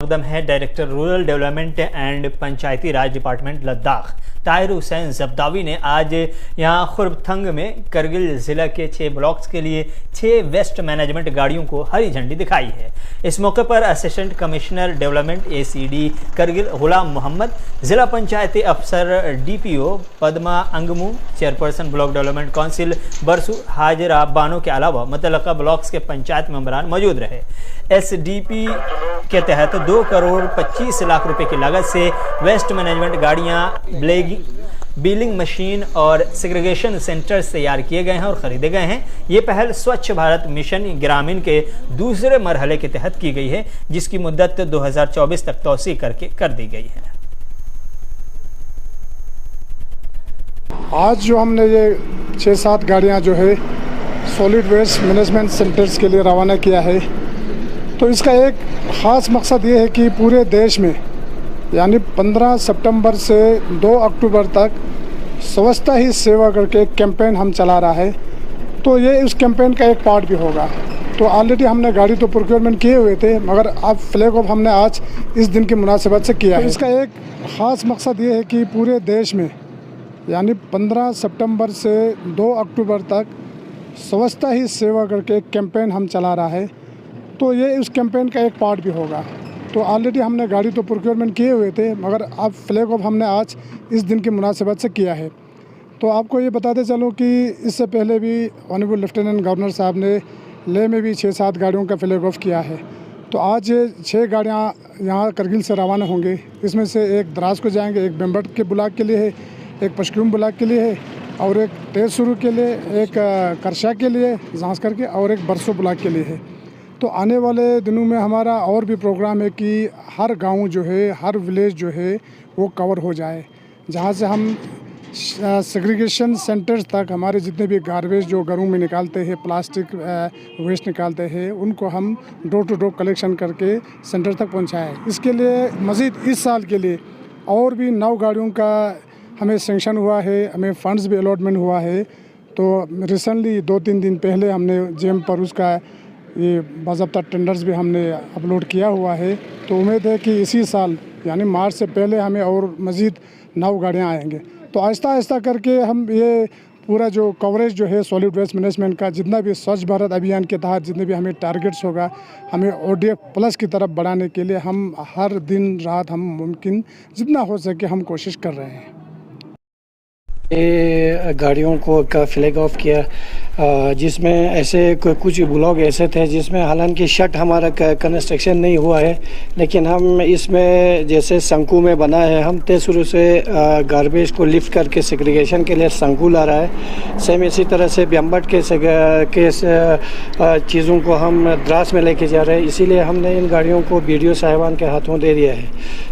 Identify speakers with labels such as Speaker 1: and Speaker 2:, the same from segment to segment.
Speaker 1: मकदम है director rural development and Panchayati Raj department Ladakh Tahir Hussain Jabdawi ने आज यहां खुरबथंग में करगिल ज़िला के 6 ब्लॉक्स के लिए 6 वेस्ट मैनेजमेंट गाड़ियों को हरी झंडी दिखाई है। इस मौके पर assistant commissioner development ACD Kargil Ghulam Mohammad, जिला पंचायती अफसर DPO Padma Angmo, chairperson block development council Barsoo Hajra Bano के अलावा मुतल्लका ब्लॉक्स के पंचायत मेंबरान मौजूद रहे। SDP के तहत 2 करोड़ 25 लाख रुपए की लागत से वेस्ट मैनेजमेंट गाड़ियां बीलिंग मशीन और सेग्रीगेशन सेंटर्स तैयार किए गए हैं और खरीदे गए हैं। ये पहल स्वच्छ भारत मिशन ग्रामीण के दूसरे मरहले के तहत की गई है, जिसकी मुद्दत 2024 तक तौसी करके कर दी गई है।
Speaker 2: आज जो हमने ये 6-7 गाड़ियां जो है सॉलिड वेस्ट मैनेजमेंट सेंटर्स के लिए रवाना किया है, तो इसका एक ख़ास मकसद ये है कि पूरे देश में यानी 15 सितंबर से 2 अक्टूबर तक स्वच्छता ही सेवा करके एक कैंपेन हम चला रहा है। तो ये उस कैंपेन का एक पार्ट भी होगा। तो ऑलरेडी हमने गाड़ी तो प्रोक्योरमेंट किए हुए थे, मगर अब फ्लैग ऑफ हमने आज इस दिन की मुनासिबत से किया है। तो इसका एक ख़ास मकसद ये है कि पूरे देश में यानी 15 सितंबर से 2 अक्टूबर तक स्वच्छता ही सेवा करके एक कैंपेन हम चला रहा है। तो ये उस कैंपेन का एक पार्ट भी होगा। तो ऑलरेडी हमने गाड़ी तो प्रोक्योरमेंट किए हुए थे, मगर अब फ्लैग ऑफ हमने आज इस दिन की मुनासिबत से किया है। तो आपको ये बताते चलूँ कि इससे पहले भी ऑनरेबल लेफ्टिनेंट गवर्नर साहब ने लेह में भी 6-7 गाड़ियों का फ्लैग ऑफ किया है। तो आज ये 6 गाड़ियाँ यहाँ करगिल से रवाना होंगे। इसमें से एक द्रास को जाएंगे, एक बेम्बट के ब्लॉक के लिए है, एक पशक्यूम ब्लॉक के लिए है और एक तेजसुरु के लिए, एक करशा के लिए जांच करके और एक बरसो ब्लॉक के लिए है। तो आने वाले दिनों में हमारा और भी प्रोग्राम है कि हर गांव जो है, हर विलेज जो है वो कवर हो जाए, जहां से हम सेग्रीगेशन सेंटर्स तक हमारे जितने भी गार्बेज जो घरों में निकालते हैं, प्लास्टिक वेस्ट निकालते हैं, उनको हम डोर टू डोर कलेक्शन करके सेंटर तक पहुंचाएं। इसके लिए मज़ीद इस साल के लिए और भी 9 गाड़ियों का हमें सेंक्शन हुआ है, हमें फ़ंड्स भी अलॉटमेंट हुआ है। तो रिसेंटली 2-3 दिन पहले हमने जेम पर उसका ये बाज़ाब्ता टेंडर्स भी हमने अपलोड किया हुआ है। तो उम्मीद है कि इसी साल यानी मार्च से पहले हमें और मज़ीद 9 गाड़ियाँ आएंगे। तो आहिस्ता आहिस्ता करके हम ये पूरा जो कवरेज जो है सॉलिड वेस्ट मैनेजमेंट का, जितना भी स्वच्छ भारत अभियान के तहत जितने भी हमें टारगेट्स होगा, हमें ODF प्लस की तरफ बढ़ाने के लिए हम हर दिन रात हम मुमकिन जितना हो सके हम कोशिश कर रहे हैं।
Speaker 3: ये गाड़ियों को का फ्लैग ऑफ किया, जिसमें ऐसे कुछ ब्लॉक ऐसे थे जिसमें हालांकि शट हमारा कंस्ट्रक्शन नहीं हुआ है, लेकिन हम इसमें जैसे शंकु में बना है, हम तय शुरू से गार्बेज को लिफ्ट करके सेग्रीगेशन के लिए शंकु ला रहा है। सेम इसी तरह से बेम्बट के चीज़ों को हम द्रास में लेके जा रहे हैं। इसीलिए हमने इन गाड़ियों को BDO साहिबान के हाथों दे दिया है।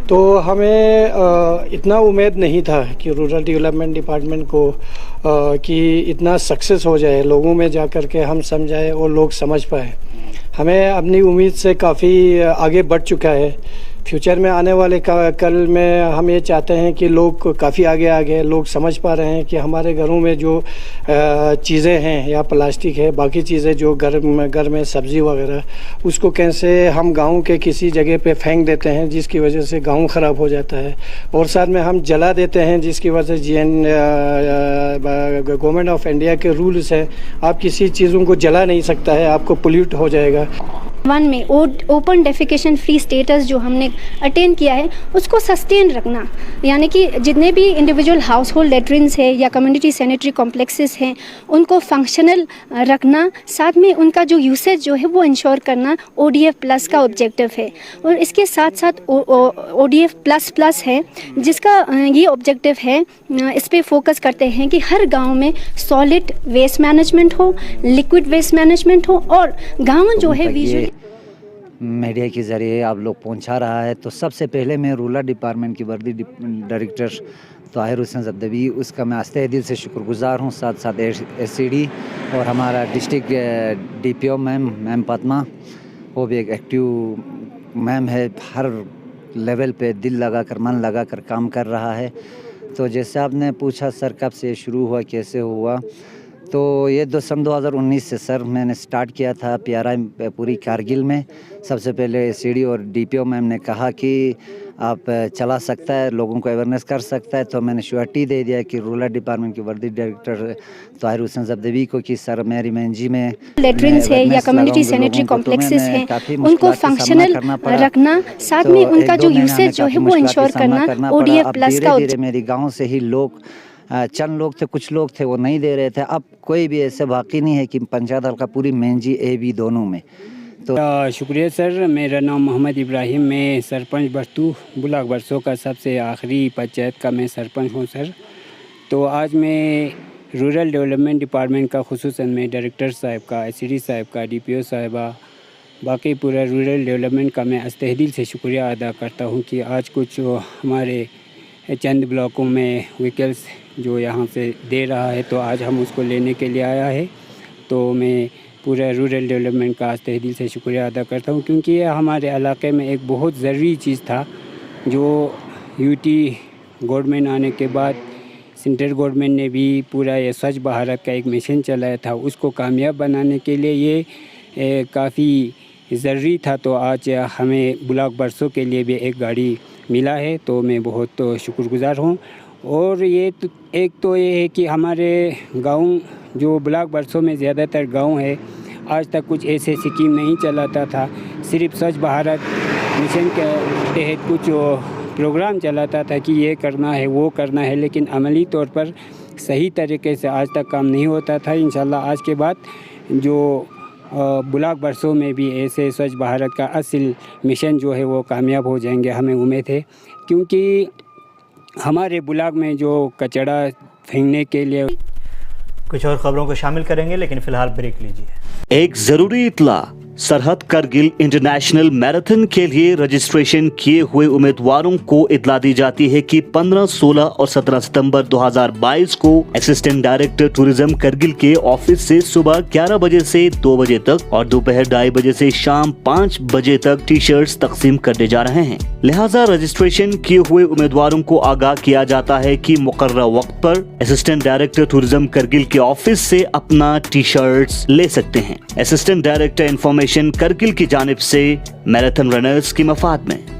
Speaker 3: तो हमें इतना उम्मीद नहीं था कि रूरल डेवलपमेंट डिपार्टमेंट को कि इतना सक्सेस हो जाए, लोगों में जा कर के हम समझाए और लोग समझ पाए। हमें अपनी उम्मीद से काफ़ी आगे बढ़ चुका है। फ्यूचर में आने वाले कल में हम ये चाहते हैं कि लोग काफ़ी आगे लोग समझ पा रहे हैं कि हमारे घरों में जो चीज़ें हैं या प्लास्टिक है, बाकी चीज़ें जो घर में सब्ज़ी वगैरह, उसको कैसे हम गाँव के किसी जगह पे फेंक देते हैं, जिसकी वजह से गाँव ख़राब हो जाता है, और साथ में हम जला देते हैं, जिसकी वजह से गवर्नमेंट ऑफ इंडिया के रूल्स हैं, आप किसी चीज़ों को जला नहीं सकता है, आपको पोल्यूट हो जाएगा।
Speaker 4: 1 में ओपन डेफिकेशन फ्री स्टेटस जो हमने अटेन किया है उसको सस्टेन रखना, यानी कि जितने भी इंडिविजुअल हाउस होल्ड लेटरिन्स है या कम्युनिटी सैनिटरी कॉम्प्लेक्सेस हैं उनको फंक्शनल रखना, साथ में उनका जो यूसेज जो है वो इंश्योर करना ODF प्लस का ऑब्जेक्टिव है। और इसके साथ साथ ODF प्लस है जिसका ये ऑब्जेक्टिव है, इस पर फोकस करते हैं कि हर गाँव में सॉलिड वेस्ट मैनेजमेंट हो, लिक्विड वेस्ट मैनेजमेंट हो, और गाँव जो है विजुअली
Speaker 5: मीडिया के ज़रिए आप लोग पहुंचा रहा है। तो सबसे पहले मैं रूरल डिपार्टमेंट की वर्दी डायरेक्टर ताहिर हुसैन जब्दावी, उसका मैं आस्ते दिल से शुक्रगुजार हूं। साथ साथ ACD और हमारा डिस्ट्रिक्ट DPO मैम पद्मा, वो भी एक एक्टिव मैम है, हर लेवल पे दिल लगाकर मन लगाकर काम कर रहा है। तो जैसे आपने पूछा सर कब से शुरू हुआ, कैसे हुआ, तो ये सन 2019 से सर मैंने स्टार्ट किया था PRI पूरी कारगिल में। सबसे पहले CD और DPO मैम ने कहा कि आप चला सकता है, लोगों को अवेयरनेस कर सकता है, तो मैंने श्योरिटी दे दिया कि रूरल डिपार्टमेंट के वर्दी डायरेक्टर ताहिर हुसैन ज़ब्दवी को कि सर मेरी मेंजी में
Speaker 4: लेटरिन्स है या कम्युनिटी सैनिटरी कॉम्प्लेक्सेस हैं उनको फंक्शनल रखना, साथ में उनका जो यूसेज जो है वो इंश्योर करना। ODF प्लस का
Speaker 5: मेरी गाँव से ही लोग चंद लोग थे, कुछ लोग थे वो नहीं दे रहे थे। अब कोई भी ऐसे बाकी नहीं है कि पंचायत हल्का पूरी मेंजी AB दोनों में।
Speaker 6: तो शुक्रिया सर। मेरा नाम मोहम्मद इब्राहिम, मैं सरपंच बस्तू ब्लॉक बरसों का सबसे आखिरी पंचायत का मैं सरपंच हूँ सर। तो आज मैं रूरल डेवलपमेंट डिपार्टमेंट का खुसूसन मैं डायरेक्टर साहब का, SCD साहब का, DPO साहिबा, बाकी पूरा रूरल डेवलपमेंट का मैं तहे से शुक्रिया अदा करता हूँ कि आज कुछ हमारे चंद ब्लॉकों में व्हीकल्स जो यहाँ से दे रहा है, तो आज हम उसको लेने के लिए आया है। तो मैं पूरा रूरल डेवलपमेंट का तहे से शुक्रिया अदा करता हूँ, क्योंकि ये हमारे इलाके में एक बहुत ज़रूरी चीज़ था जो UT गवर्नमेंट आने के बाद सेंट्रल गवर्नमेंट ने भी पूरा ये स्वच्छ भारत का एक मिशन चलाया था, उसको कामयाब बनाने के लिए ये काफ़ी ज़रूरी था। तो आज हमें ब्लॉक बरसों के लिए भी एक गाड़ी मिला है, तो मैं बहुत शुक्रगुज़ार हूँ। और ये है कि हमारे गांव जो ब्लॉक बरसों में ज़्यादातर गांव है, आज तक कुछ ऐसे स्कीम नहीं चलाता था। सिर्फ स्वच्छ भारत मिशन के तहत कुछ प्रोग्राम चलाता था कि ये करना है वो करना है, लेकिन अमली तौर पर सही तरीके से आज तक काम नहीं होता था। इंशाल्लाह आज के बाद जो ब्लॉक बरसों में भी ऐसे स्वच्छ भारत का असल मिशन जो है वो कामयाब हो जाएंगे, हमें उम्मीद है। क्योंकि हमारे ब्लॉक में जो कचरा फेंकने के लिए
Speaker 1: कुछ और खबरों को शामिल करेंगे, लेकिन फिलहाल ब्रेक लीजिए।
Speaker 7: एक जरूरी इत्तला, सरहद करगिल इंटरनेशनल मैराथन के लिए रजिस्ट्रेशन किए हुए उम्मीदवारों को इत्तला दी जाती है कि 15, 16 और 17 सितंबर 2022 को असिस्टेंट डायरेक्टर टूरिज्म करगिल के ऑफिस से सुबह 11 बजे से 2 बजे तक और दोपहर 2:30 बजे से शाम 5 बजे तक टी-शर्ट्स तकसीम करने जा रहे हैं। लिहाजा रजिस्ट्रेशन किए हुए उम्मीदवारों को आगाह किया जाता है कि मुकर्रर वक्त पर असिस्टेंट डायरेक्टर टूरिज्म करगिल के ऑफिस से अपना टी-शर्ट्स ले सकते हैं। असिस्टेंट डायरेक्टर इंफॉर्मेशन करगिल की जानिब से मैराथन रनर्स की मफाद में।